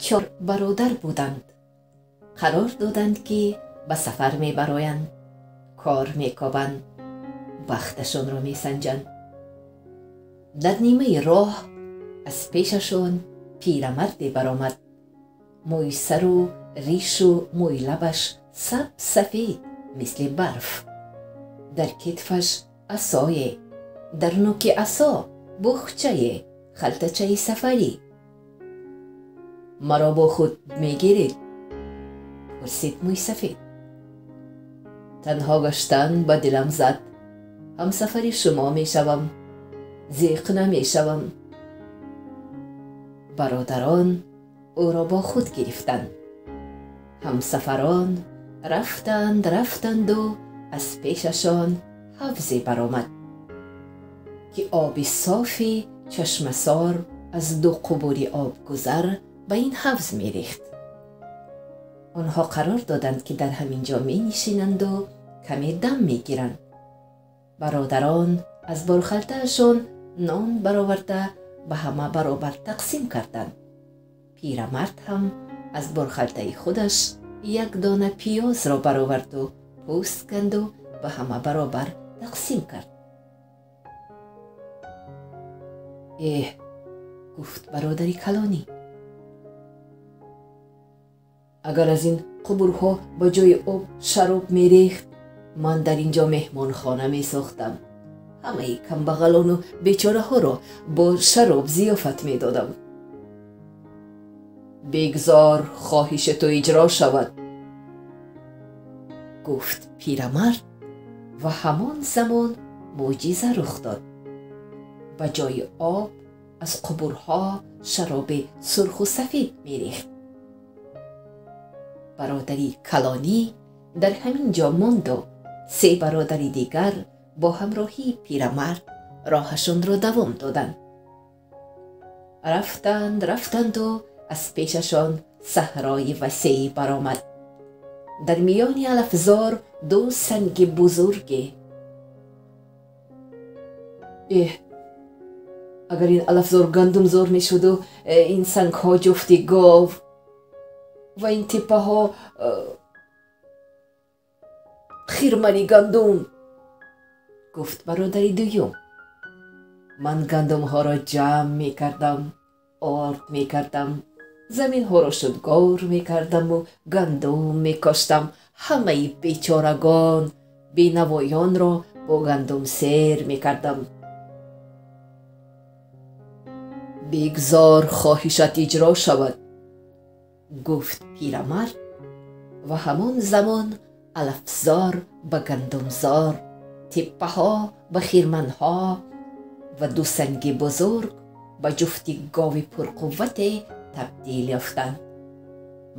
4 برادر بودند. قرار دادند که به سفر می برایند، کار می کابند، بختشان را می سنجند. در نیمه راه از پیششان پیرمردی برآمد. موی سر و ریش و موی لبش سفید مثل برف. در کتفش عصای، در نوک عصا بخچه خلطچه سفری. مرا با خود میگیرید؟ پرسید موی سفید. تنها گشتن به دلم زد. همسفر شما میشوم، زیق نمیشوم. برادران او را با خود گرفتند. همسفران رفتند و از پیششان حوضی برآمد که آب صافی چشمسار از 2 قبور آبگذر به این حوض می ریخت. آنها قرار دادند که در همینجا می نشینند و کمی دم می گیرند. برادران از بارخلطه‌شان نان برآورده به همه برابر تقسیم کردند. پیرمرد هم از بارخلطه خودش 1 دانه پیاز را برآورد و پوست کند و به همه برابر تقسیم کرد. گفت برادری کلانی، اگر از این قبورها با جای آب شراب می ریخت، من در اینجا مهمان خانه می ساختم. همه کمبغلان و بیچاره ها را با شراب ضیافت می دادم. بگذار خواهش تو اجرا شود، گفت پیرمرد و همان زمان معجزه رخ داد. به جای آب از قبورها شراب سرخ و سفید می ریخت. برادری کلانی در همین جا ماند و 3 برادری دیگر با همراهی پیرمرد راهشان را دوام دادند. رفتند و از پیششان صحرای وسیعی برآمد. در میان الفزار 2 سنگ بزرگ. اگر این الفزار گندم زار می شد و این سنگ ها جفتی گاو و این تپه ها خیرمنی گندم، گفت برادری دوم. من گندم ها را جمع می کردم، آرد می کردم، زمین ها را شدگار می کردم و گندم می کاشتم. همه بیچارگان بینوایان را با گندم سیر می کردم. بگذار خواهشت اجرا شود، گفت پیرمرد و همان زمان الفزار به گندمزار، تپه ها به خیرمن ها و 2 سنگ بزرگ به جفتی گاو پرقوت تبدیل یافتند.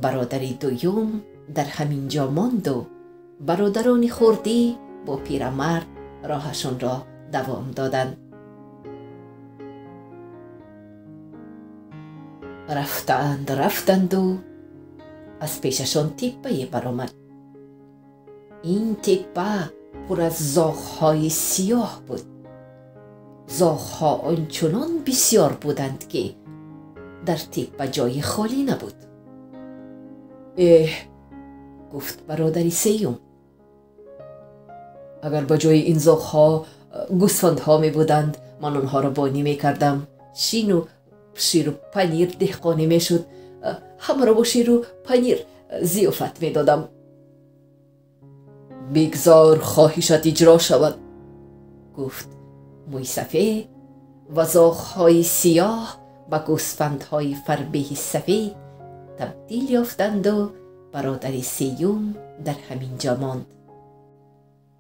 برادری دوم در همین جا ماند و برادران خردی با پیرمرد راهشون را دوام دادند. رفتند و از پیششان تپه برآمد. این تپه پر از زاغ‌های سیاه بود. زاغ‌ها آنچنان بسیار بودند که در تپه جای خالی نبود. گفت برادری سیوم، اگر به جای این زاغ‌ها گوسفندها می بودند، من آنها را بانی می کردم. شیر و پنیر دهقانی می شد، همه را با شیر و پنیر ضیافت می دادم. بگذار خواهشت اجرا شود، گفت موی سفید و زاغ‌های سیاه به گوسفندهای فربه سفید تبدیل یافتند و برادری سیوم در همین جا ماند.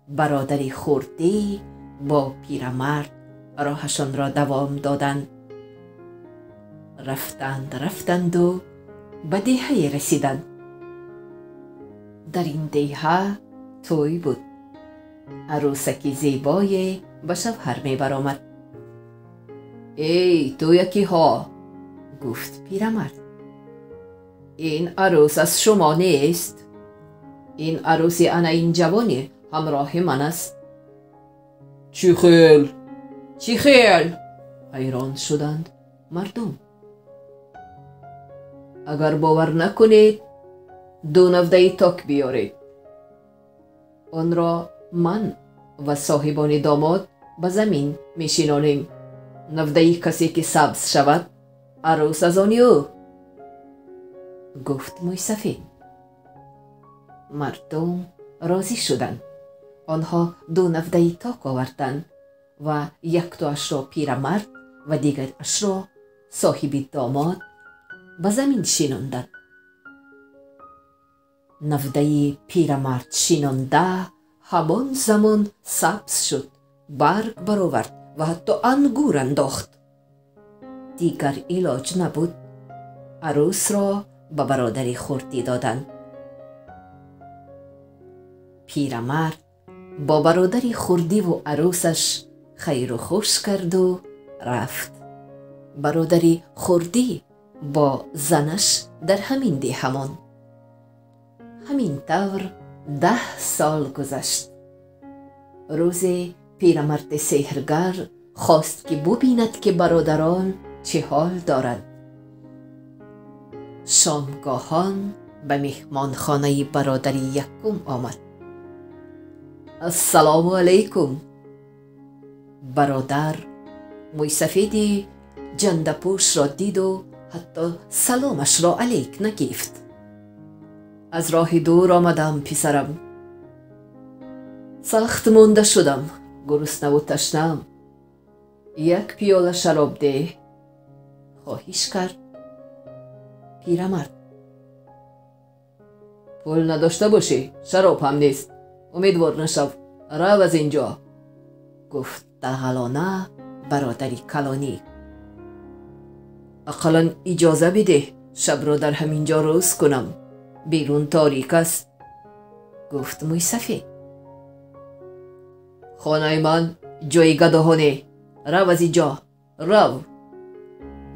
برادری خردی با پیرمرد راهشان را دوام دادند. رفتند و به دهه‌ای رسیدند. در این دهه توی بود. عروسکی زیبای به شوهر می برآمد. ای تو یکی ها، گفت پیرمرد، این عروس از شما نیست؟ این عروس انا این جوانی همراه من است. چی خیل حیران شدند مردم. اگر باور نکنید 2 نفده تاک بیارید. آن را من و صاحبان داماد به زمین میشینانیم. نفده کسی که سبز شود عروس از آن او. گفت موی سفید. مردم راضی شدند. آنها 2 نفده تاک آوردند و یک تاش را پیرمرد و دیگرش را صاحب داماد به زمین شیناندند. نفده پیرمرد شینانده همان زمان سبز شد، برگ برآورد و حتی انگور انداخت. دیگر علاج نبود. عروس را به برادری خردی دادند. پیرمرد با برادری خردی و عروسش خیر و خوش کرد و رفت. برادری خردی با زنش در همین ده ماند. همین طور 10 سال گذشت. روزی پیرمرد سحرگر خواست که ببیند که برادران چه حال دارند. شامگاهان به مهمانخانه برادری یکم آمد. السلام علیکم. برادر موی سفید جنده پوش را دید و حتی سلامش را علیک نگفت. از راه دور آمدم پسرم. سخت مانده شدم، گرسنه و تشنم. 1 پیاله شراب ده. خواهش کرد. پیرمرد: پول نداشته باشی شراب هم نیست، امیدوار نشو، رو از اینجا. گفت دغلانه برادری کلانی. اقلا اجازه بده شب را در همینجا روز کنم، بیرون تاریک است. گفت موی سفید: خانه من جای گداهانه، رو از اینجا، رو.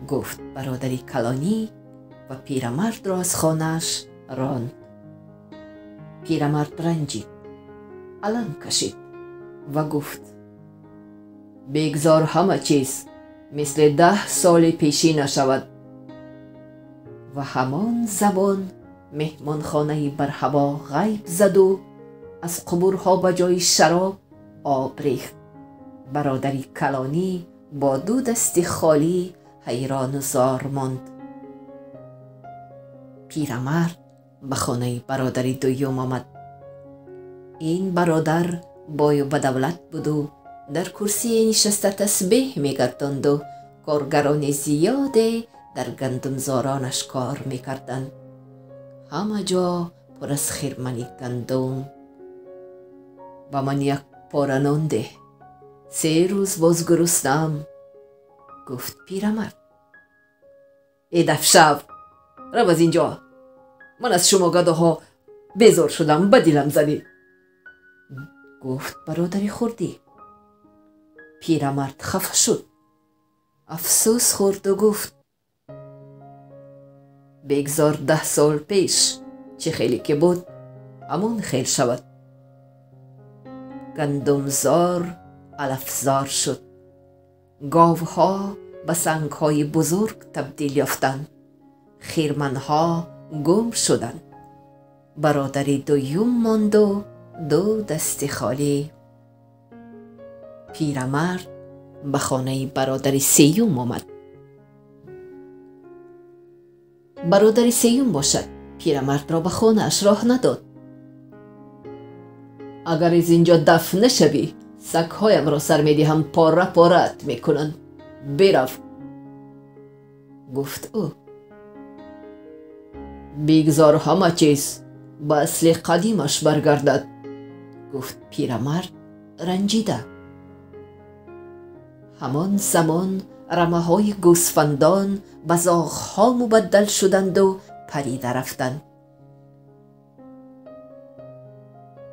گفت برادری کلانی و پیرمرد را از خانه‌اش راند. پیرمرد رنجید، علم کشید و گفت: بگذار همه چیز مثل 10 سال پیشی نشود. و همان زبان مهمانخانه بر هوا غیب زد و از قبورها به جای شراب آب ریخت. برادری کلانی با 2 دست خالی حیران و زار ماند. پیرمرد به خانه برادری دوم آمد. این برادر بای و بدولت بود و در کرسی نشسته تسبیح میگرداند و کارگران زیاده در گندمزارانش کار میکردند. همه جا پر از خرمنی گندم. و من 1 پاره نان ده، 3 روز باز گرسنه‌ام. گفت پیرمرد: ای دفشو، رو از اینجا، من از شما گداها بیزار شدم، به دلم زدی. گفت برادری خردی. پیرمرد خفه شد، افسوس خورد و گفت: بگذار 10 سال پیش چه خیلی که بود همان خیل شود. گندمزار علفزار شد. گاوها به سنگهای بزرگ تبدیل یافتند. خرمنها گم شدند. برادری دوم ماند و 2 دست خالی. پیرمرد به خانه برادری سیوم آمد. برادری سیوم باشد پیرمرد را به خانه اش راه نداد. اگر از اینجا دفن نشوی سگ‌هایم را سر میدهم، پاره پاره‌ات میکنند، برو. گفت او: بگذار همه چیز به اصل قدیمش برگردد. گفت پیرمرد رنجیده. همان زمان رمه های گوسفندان به زاغ‌ها مبدل شدند و پریده رفتند.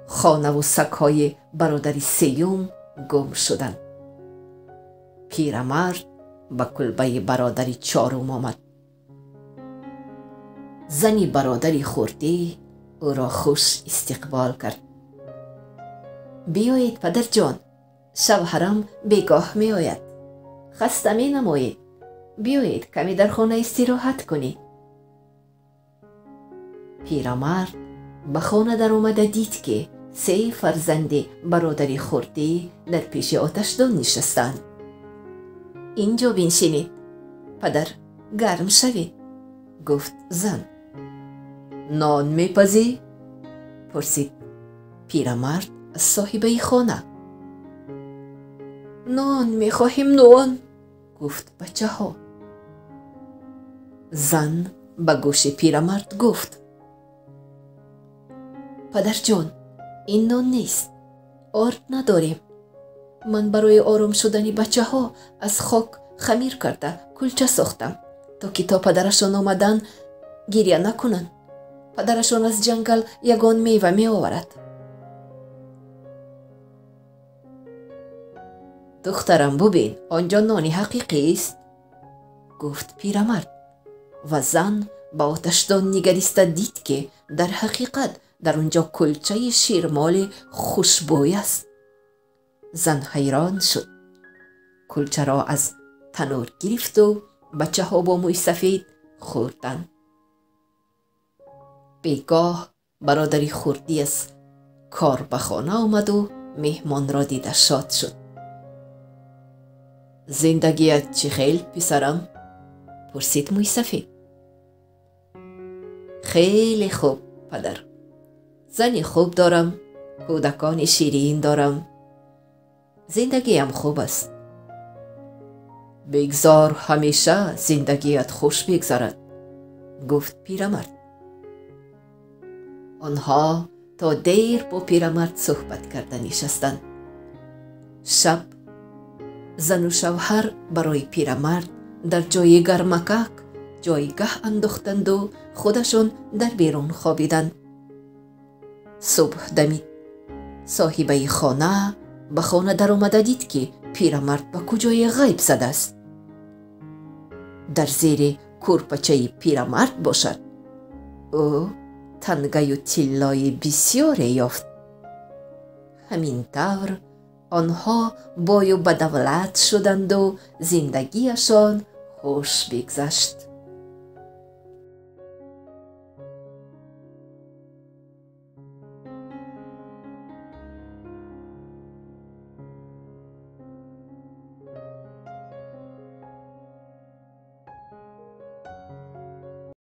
خانه و سگ‌های برادری سیوم گم شدند. پیرمرد به کلبه برادری 4 آمد. زنی برادری خردی او را خوش استقبال کرد. بیایید پدر جان، شوهرم بیگاه می آید، خسته می نمایید، بیایید کمی در خانه استراحت کنید. پیرمرد به خانه در آمده دید که 3 فرزند برادر خردی در پیش آتشدان نشستند. اینجا بنشینید پدر، گرم شوید، گفت زن. نان میپزی؟ پرسید پیرمرد از صاحبه خانه. نان میخواهیم، نان، گفت بچه ها. زن به گوش پیرمرد گفت پدر جان، این نان نیست، آرد نداریم. من برای آرام شدن بچه ها از خاک خمیر کرده کلچه ساختم تا که تا پدرشان آمدن گریه نکنن. پدرشان از جنگل یگان میوه می آورد. دخترم ببین، آنجا نانی حقیقی است، گفت پیرمرد. و زن با آتشدان نگریسته دید که در حقیقت در آنجا کلچه شیرمال خوشبوی است. زن حیران شد، کلچه را از تنور گرفت و بچه ها با موی سفید خوردند. بیگاه برادری خردی از کار به خانه آمد و مهمان را دیده شاد شد. زندگیت چه خیل پسرم؟ پرسید موی سفید. خیلی خوب پدر، زنی خوب دارم، کودکان شیرین دارم، زندگیم خوب است. بگذار همیشه زندگیت خوش بگذرد، گفت پیرمرد. آنها تا دیر با پیرمرد صحبت کرده نشستند. شب زن و شوهر برای پیرمرد در جای گرمکک جایگاه انداختند و خودشون در بیرون خوابیدند. صبح دمید. صاحبه خانه به خانه در آمده دید که پیرمرد به کجای غیب زده است. در زیر کورپچه پیرمرد باشد. او تنگه و طلای بسیاری یافت. همین طور آنها بای و بدولت شدند و زندگیشان خوش بگذشت.